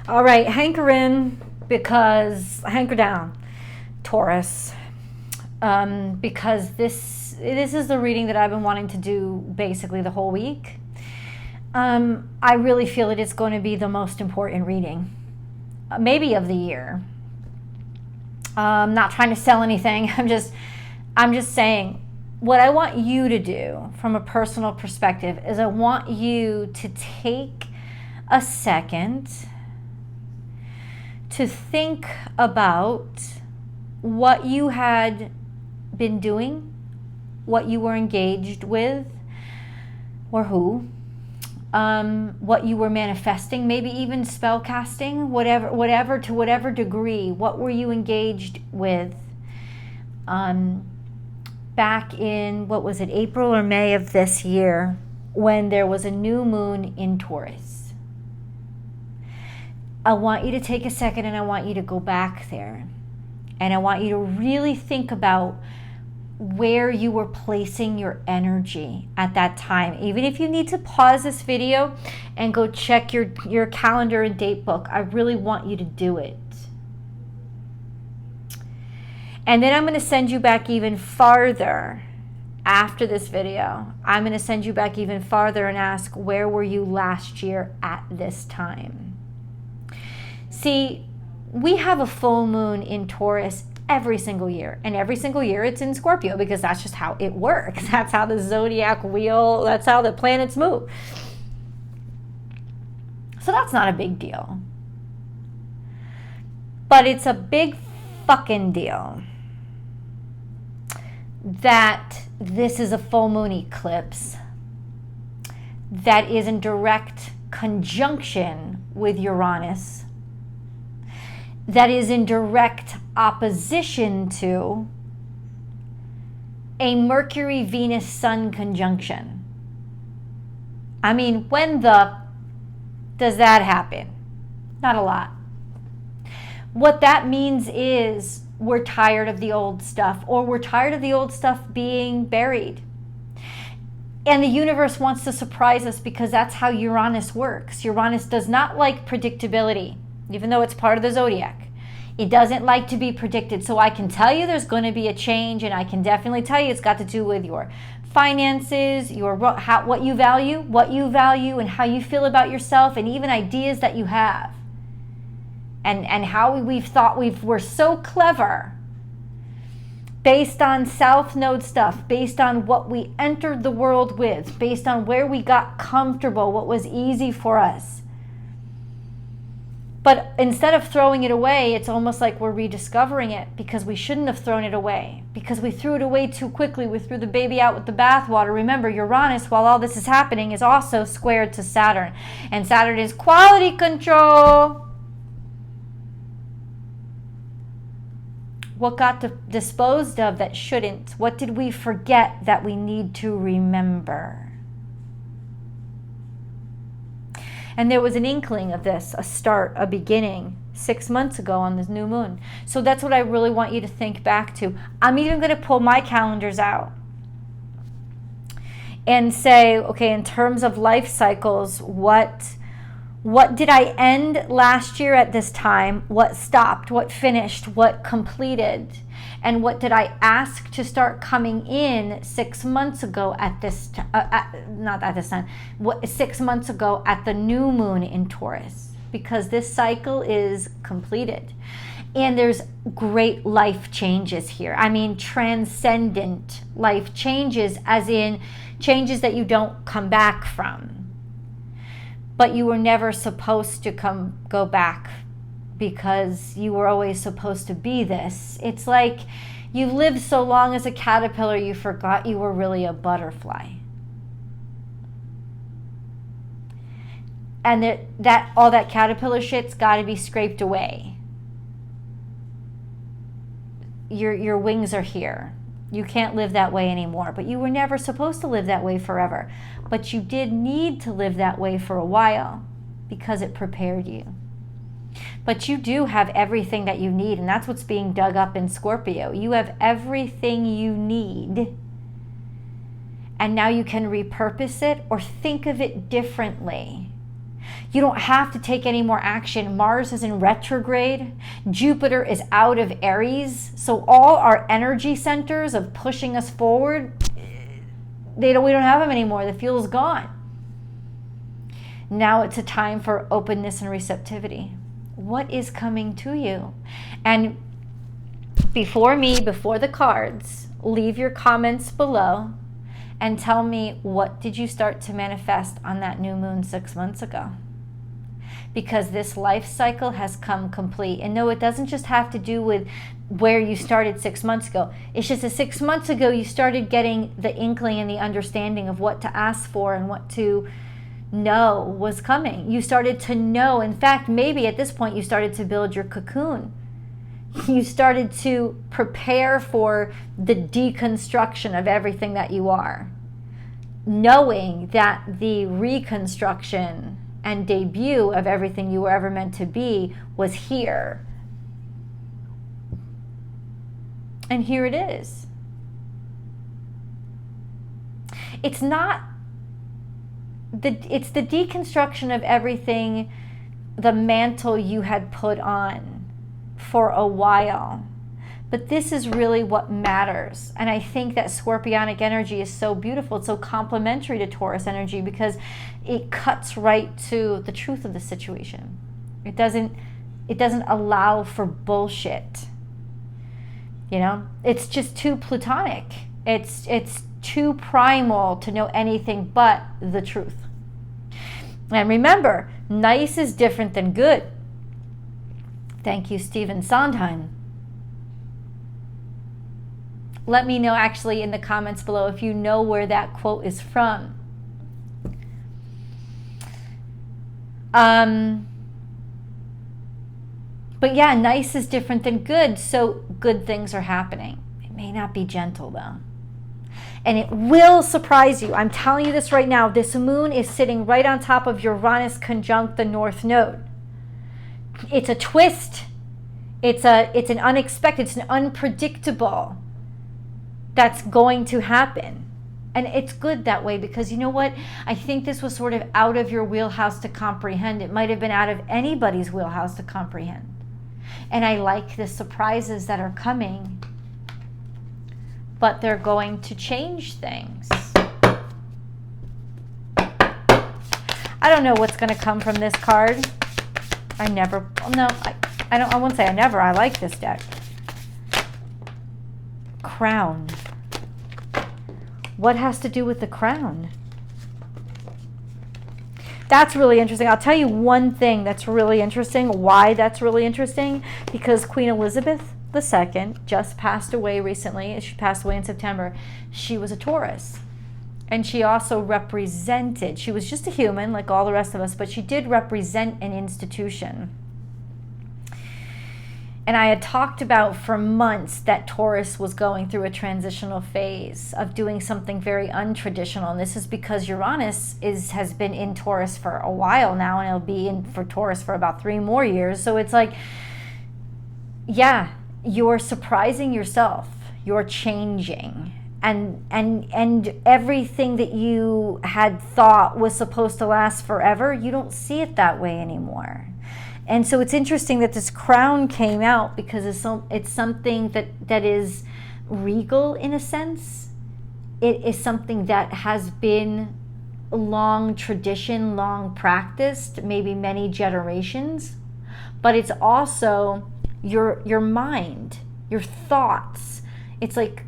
All right, hanker down, Taurus, because this is the reading that I've been wanting to do basically the whole week. I really feel it is going to be the most important reading, maybe of the year. I'm not trying to sell anything. I'm just saying what I want you to do from a personal perspective is I want you to take a second to think about what you had been doing, what you were engaged with, or who, what you were manifesting, maybe even spell casting, whatever to whatever degree. What were you engaged with back in, what was it, April or May of this year, when there was a new moon in Taurus? I want you to take a second and I want you to go back there. And I want you to really think about where you were placing your energy at that time. Even if you need to pause this video and go check your calendar and date book, I really want you to do it. And then I'm going to send you back even farther after this video. I'm going to send you back even farther and ask, where were you last year at this time? See, we have a full moon in Taurus every single year. And every single year it's in Scorpio, because that's just how it works. That's how the zodiac wheel, that's how the planets move. So that's not a big deal. But it's a big fucking deal that this is a full moon eclipse that is in direct conjunction with Uranus, that is in direct opposition to a Mercury-Venus-Sun conjunction. I mean, when the does that happen? Not a lot. What that means is we're tired of the old stuff, or we're tired of the old stuff being buried. And the universe wants to surprise us, because that's how Uranus works. Uranus does not like predictability, even though it's part of the zodiac. It doesn't like to be predicted. So I can tell you there's going to be a change, and I can definitely tell you it's got to do with your finances, what you value, and how you feel about yourself, and even ideas that you have. And how we've thought we're so clever based on South Node stuff, based on what we entered the world with, based on where we got comfortable, what was easy for us. But instead of throwing it away, it's almost like we're rediscovering it, because we shouldn't have thrown it away, because we threw it away too quickly. We threw the baby out with the bathwater. Remember, Uranus, while all this is happening, is also squared to Saturn. And Saturn is quality control. What got disposed of that shouldn't? What did we forget that we need to remember? And there was an inkling of this, a start, a beginning, 6 months ago on this new moon. So that's what I really want you to think back to. I'm even going to pull my calendars out and say, okay, in terms of life cycles, what did I end last year at this time? What stopped? What finished? What completed? And what did I ask to start coming in 6 months ago at this not at this time, 6 months ago at the new moon in Taurus? Because this cycle is completed. And there's great life changes here. I mean, transcendent life changes, as in changes that you don't come back from. But you were never supposed to go back, because you were always supposed to be this. It's like you lived so long as a caterpillar, you forgot you were really a butterfly. And that all that caterpillar shit's got to be scraped away. Your wings are here. You can't live that way anymore, but you were never supposed to live that way forever. But you did need to live that way for a while, because it prepared you. But you do have everything that you need, and that's what's being dug up in Scorpio. You have everything you need, and now you can repurpose it or think of it differently. You don't have to take any more action. Mars is in retrograde. Jupiter is out of Aries. So all our energy centers of pushing us forward, we don't have them anymore. The fuel's gone. Now it's a time for openness and receptivity. What is coming to you? And before the cards, leave your comments below and tell me, what did you start to manifest on that new moon 6 months ago? Because this life cycle has come complete. And no, it doesn't just have to do with where you started 6 months ago. It's just that 6 months ago, you started getting the inkling and the understanding of what to ask for and what to know was coming. You started to know. In fact, maybe at this point, you started to build your cocoon. You started to prepare for the deconstruction of everything that you are, knowing that the reconstruction and debut of everything you were ever meant to be was here. And here it is. It's the deconstruction of everything, the mantle you had put on for a while. But this is really what matters. And I think that Scorpionic energy is so beautiful. It's so complementary to Taurus energy because it cuts right to the truth of the situation. It doesn't allow for bullshit. You know, it's just too plutonic. It's too primal to know anything but the truth. And remember, nice is different than good. Thank you, Stephen Sondheim. Let me know actually in the comments below if you know where that quote is from. But yeah, nice is different than good, so good things are happening. It may not be gentle though. And it will surprise you. I'm telling you this right now. This moon is sitting right on top of Uranus conjunct the North Node. It's a twist. It's an unexpected, it's an unpredictable that's going to happen. And it's good that way because you know what? I think this was sort of out of your wheelhouse to comprehend. It might have been out of anybody's wheelhouse to comprehend. And I like the surprises that are coming, but they're going to change things. I don't know what's going to come from this card. I won't say I never. I like this deck. Crown. What has to do with the crown? That's really interesting. I'll tell you one thing that's really interesting. Why that's really interesting? Because Queen Elizabeth II just passed away recently. She passed away in September. She was a Taurus. And she also represented, she was just a human like all the rest of us, but she did represent an institution. And I had talked about for months that Taurus was going through a transitional phase of doing something very untraditional. And this is because Uranus has been in Taurus for a while now, and it'll be in for Taurus for about 3 more years. So it's like, yeah, you're surprising yourself. You're changing. And everything that you had thought was supposed to last forever, you don't see it that way anymore. And so it's interesting that this crown came out because it's something that is regal in a sense. It is something that has been long tradition, long practiced, maybe many generations. But it's also your mind, your thoughts. It's like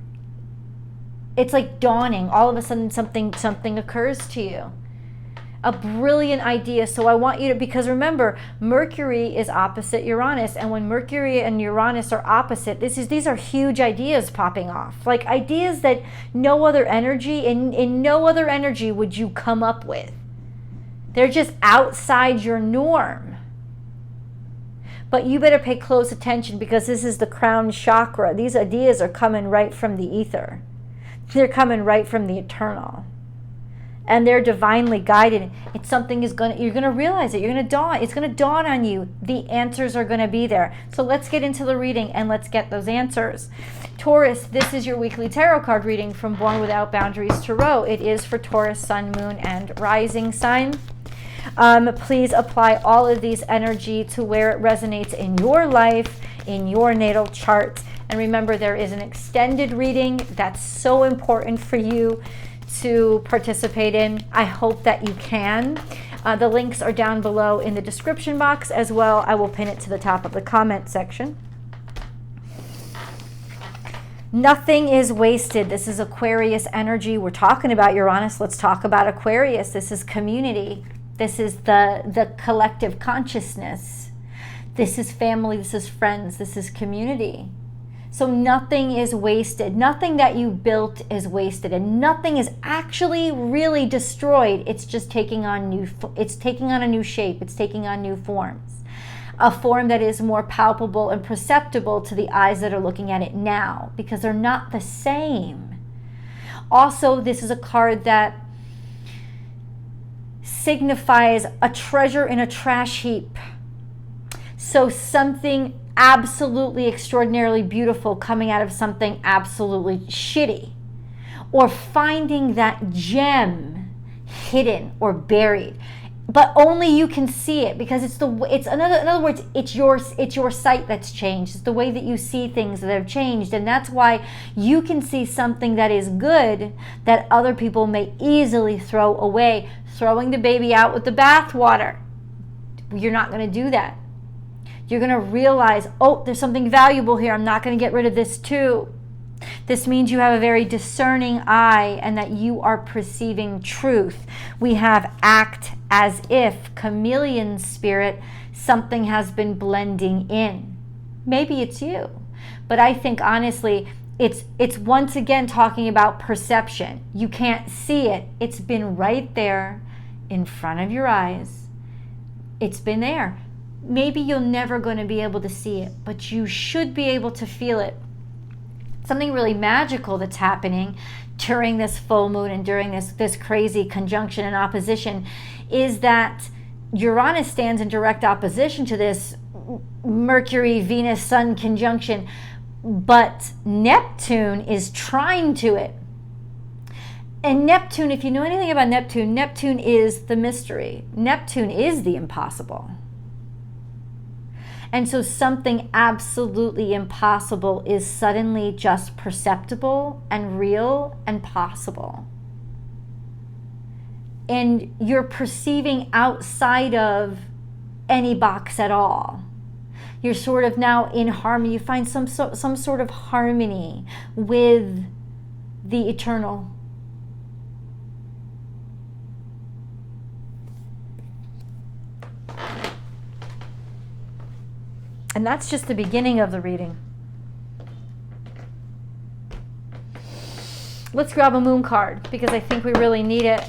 dawning. All of a sudden something occurs to you. A brilliant idea. So I want you to, because remember, Mercury is opposite Uranus, and when Mercury and Uranus are opposite, these are huge ideas popping off. Like ideas that no other energy, in no other energy would you come up with. They're just outside your norm. But you better pay close attention because this is the crown chakra. These ideas are coming right from the ether. They're coming right from the eternal. And they're divinely guided. It's something you're going to realize it. It's going to dawn on you. The answers are going to be there. So let's get into the reading and let's get those answers. Taurus, this is your weekly tarot card reading from Born Without Boundaries Tarot. It is for Taurus, Sun, Moon, and Rising sign. Please apply all of these energy to where it resonates in your life, in your natal chart. And remember, there is an extended reading that's so important for you to participate in. I hope that you can. The links are down below in the description box as well. I will pin it to the top of the comment section. Nothing is wasted. This is Aquarius energy. We're talking about Uranus. Let's talk about Aquarius. This is community. This is the collective consciousness. This is family. This is friends. This is community. So nothing is wasted. Nothing that you built is wasted, and nothing is actually really destroyed. It's just taking on a new shape. It's taking on new forms. A form that is more palpable and perceptible to the eyes that are looking at it now, because they're not the same. Also, this is a card that signifies a treasure in a trash heap. So something absolutely extraordinarily beautiful coming out of something absolutely shitty, or finding that gem hidden or buried, but only you can see it, because in other words, it's your sight that's changed. It's the way that you see things that have changed, and that's why you can see something that is good that other people may easily throw away. Throwing the baby out with the bathwater. You're not going to do that. You're going to realize, oh, there's something valuable here. I'm not going to get rid of this too. This means you have a very discerning eye and that you are perceiving truth. We have act as if, chameleon spirit, something has been blending in. Maybe it's you. But I think honestly, it's once again talking about perception. You can't see it. It's been right there in front of your eyes. It's been there. Maybe you're never going to be able to see it, but you should be able to feel it. Something really magical that's happening during this full moon and during this crazy conjunction and opposition is that Uranus stands in direct opposition to this Mercury, Venus, Sun conjunction, but Neptune is trine to it. And Neptune, if you know anything about Neptune, Neptune is the mystery. Neptune is the impossible. And so something absolutely impossible is suddenly just perceptible and real and possible. And you're perceiving outside of any box at all. You're sort of now in harmony. You find some sort of harmony with the eternal. And that's just the beginning of the reading. Let's grab a moon card because I think we really need it.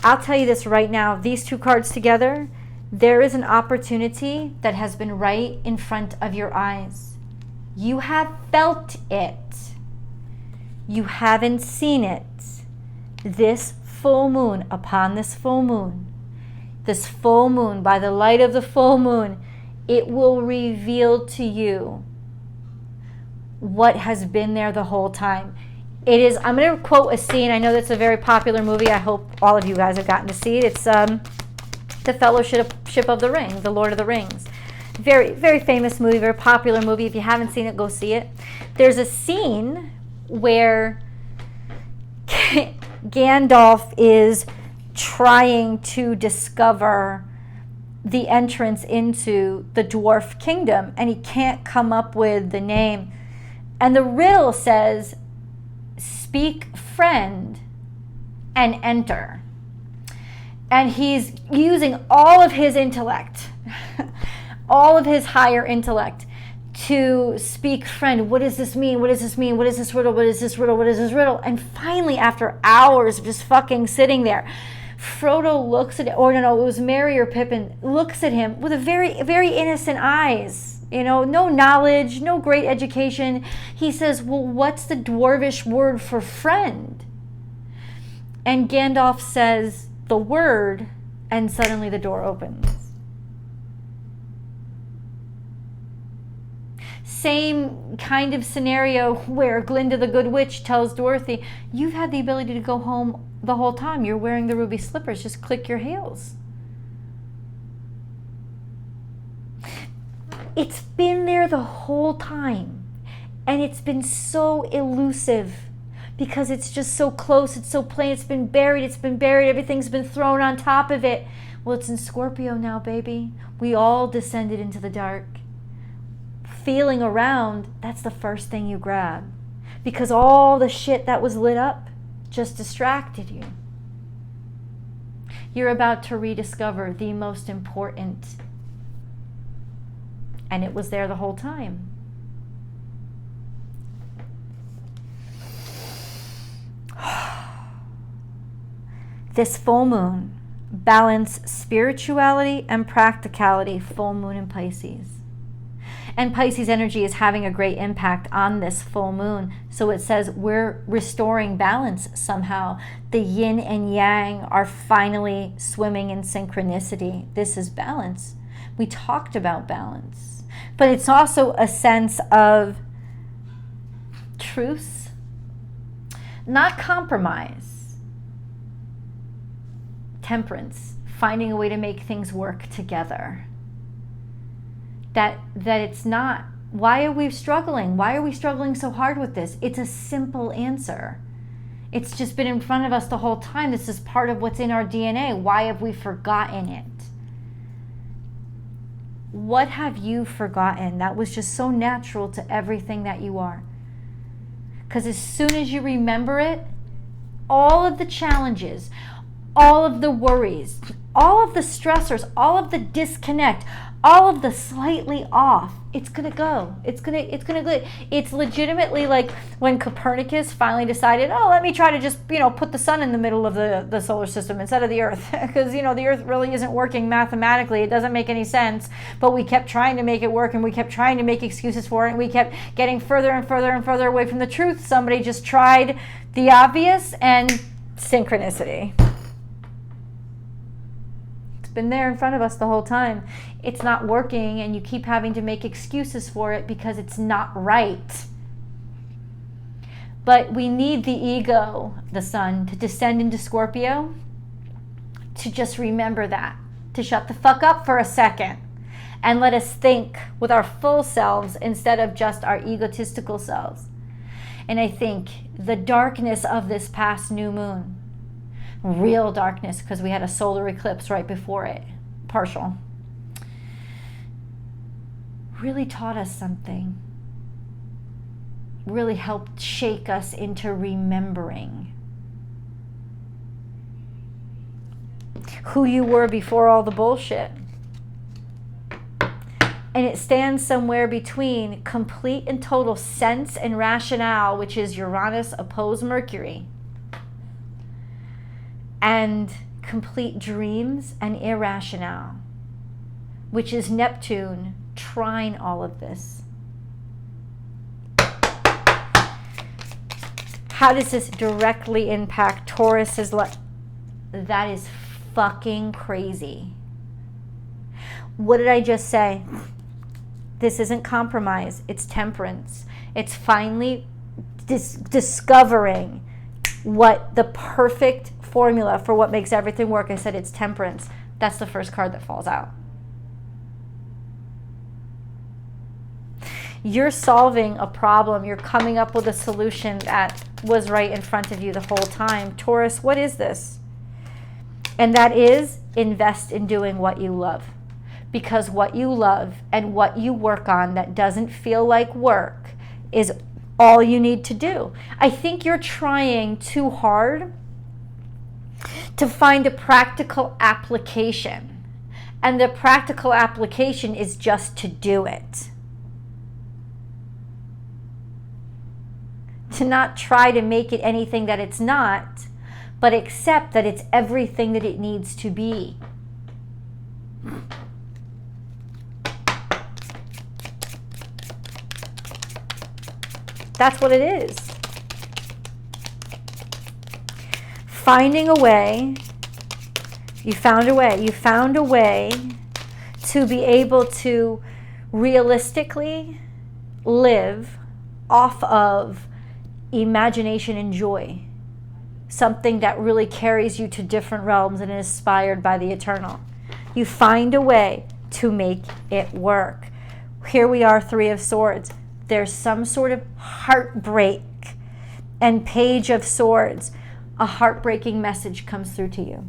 I'll tell you this right now. These two cards together, there is an opportunity that has been right in front of your eyes. You have felt it. You haven't seen it. This full moon, upon this full moon, by the light of the full moon, it will reveal to you what has been there the whole time. It is, I'm going to quote a scene. I know that's a very popular movie. I hope all of you guys have gotten to see it. It's The Fellowship of the Ring, The Lord of the Rings. Very, very famous movie, very popular movie. If you haven't seen it, go see it. There's a scene where Gandalf is trying to discover the entrance into the dwarf kingdom, and he can't come up with the name. And the riddle says, speak friend and enter. And he's using all of his intellect, all of his higher intellect, to speak friend. What does this mean? What does this mean? What is this riddle? What is this riddle? What is this riddle? And finally, after hours of just fucking sitting there, Frodo looks at it, or no, it was Merry or Pippin, looks at him with a very, very innocent eyes. You know, no knowledge, no great education. He says, well, what's the dwarvish word for friend? And Gandalf says the word, and suddenly the door opens. Same kind of scenario where Glinda the Good Witch tells Dorothy, you've had the ability to go home the whole time. You're wearing the ruby slippers. Just click your heels. It's been there the whole time. And it's been so elusive because it's just so close. It's so plain. It's been buried. It's been buried. Everything's been thrown on top of it. Well, it's in Scorpio now, baby. We all descended into the dark. Feeling around, that's the first thing you grab. Because all the shit that was lit up just distracted you. You're about to rediscover the most important. And it was there the whole time. This full moon, balance spirituality and practicality, full moon in Pisces. And Pisces energy is having a great impact on this full moon. So it says we're restoring balance somehow. The yin and yang are finally swimming in synchronicity. This is balance. We talked about balance. But it's also a sense of truce, not compromise. Temperance, finding a way to make things work together. That it's not, why are we struggling? Why are we struggling so hard with this? It's a simple answer. It's just been in front of us the whole time. This is part of what's in our DNA. Why have we forgotten it? What have you forgotten that was just so natural to everything that you are? Because as soon as you remember it, all of the challenges, all of the worries, all of the stressors, all of the disconnect, all of the slightly off, it's gonna go. It's gonna go. It's legitimately like when Copernicus finally decided, oh, let me try to just, put the sun in the middle of the solar system instead of the Earth, because the Earth really isn't working mathematically. It doesn't make any sense. But we kept trying to make it work, and we kept trying to make excuses for it, and we kept getting further and further and further away from the truth. Somebody just tried the obvious, and synchronicity. Been there in front of us the whole time. It's not working, and you keep having to make excuses for it because it's not right. But we need the ego, the sun, to descend into Scorpio, to just remember that, to shut the fuck up for a second and let us think with our full selves instead of just our egotistical selves. And I think the darkness of this past new moon, real darkness, because we had a solar eclipse right before it, partial, really taught us something, really helped shake us into remembering who you were before all the bullshit. And it stands somewhere between complete and total sense and rationale, which is Uranus opposed Mercury, and complete dreams and irrationale, which is Neptune trine all of this. How does this directly impact Taurus's life? That is fucking crazy. What did I just say? This isn't compromise, it's temperance. It's finally discovering what the perfect formula for what makes everything work. I said it's temperance. That's the first card that falls out. You're solving a problem. You're coming up with a solution that was right in front of you the whole time. Taurus, what is this? And that is invest in doing what you love. Because what you love and what you work on that doesn't feel like work is all you need to do. I think you're trying too hard to find a practical application. And the practical application is just to do it. To not try to make it anything that it's not, but accept that it's everything that it needs to be. That's what it is. Finding a way. You found a way. You found a way to be able to realistically live off of imagination and joy. something that really carries you to different realms and is inspired by the eternal. You find a way to make it work. Here we are, Three of Swords. There's some sort of heartbreak. And Page of Swords, a heartbreaking message comes through to you.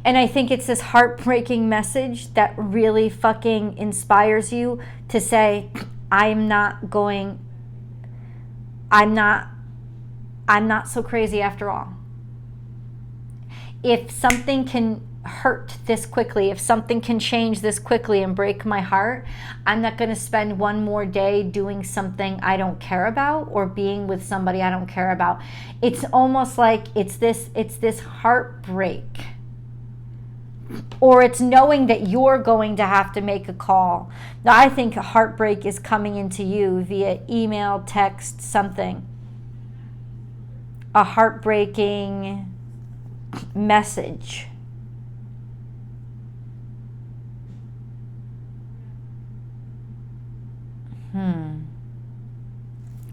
And I think it's this heartbreaking message that really fucking inspires you to say, I'm not so crazy after all. If something can hurt this quickly, if something can change this quickly and break my heart, I'm not going to spend one more day doing something I don't care about or being with somebody I don't care about. It's almost like it's this heartbreak. Or it's knowing that you're going to have to make a call. Now, I think heartbreak is coming into you via email, text, something. A heartbreaking message.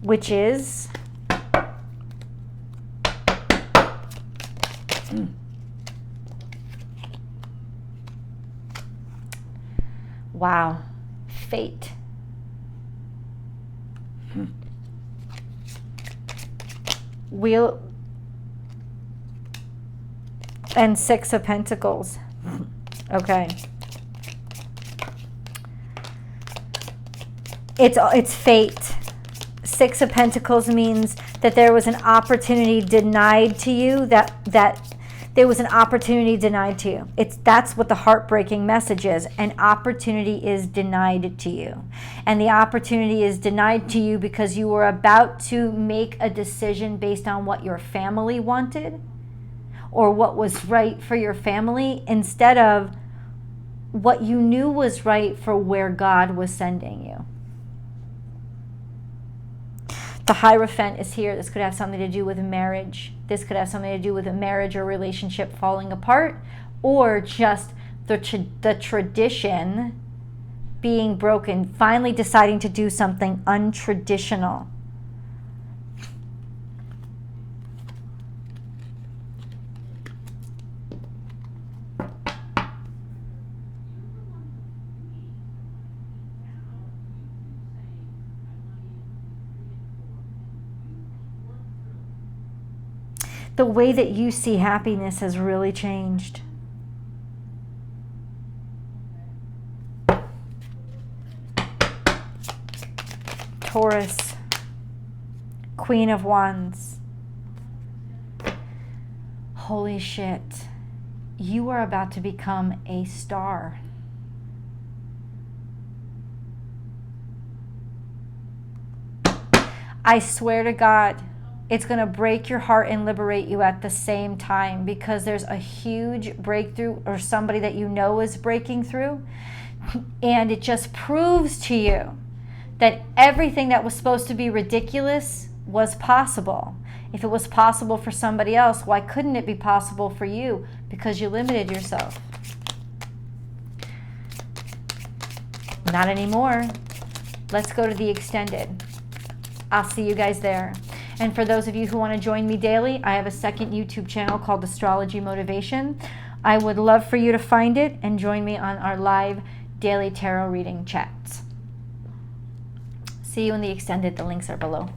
Which is... Wow. Fate. Wheel and Six of Pentacles. Okay. It's fate. Six of Pentacles means that there was an opportunity denied to you, that there was an opportunity denied to you. That's what the heartbreaking message is. An opportunity is denied to you. And the opportunity is denied to you because you were about to make a decision based on what your family wanted or what was right for your family instead of what you knew was right for where God was sending you. The Hierophant is here. This could have something to do with marriage. This could have something to do with a marriage or relationship falling apart, or just the tradition being broken, finally deciding to do something untraditional. The way that you see happiness has really changed. Taurus, Queen of Wands. Holy shit. You are about to become a star. I swear to God, it's going to break your heart and liberate you at the same time, because there's a huge breakthrough, or somebody that you know is breaking through. And it just proves to you that everything that was supposed to be ridiculous was possible. If it was possible for somebody else, why couldn't it be possible for you? Because you limited yourself. Not anymore. Let's go to the extended. I'll see you guys there. And for those of you who want to join me daily, I have a second YouTube channel called Astrology Motivation. I would love for you to find it and join me on our live daily tarot reading chats. See you in the extended. The links are below.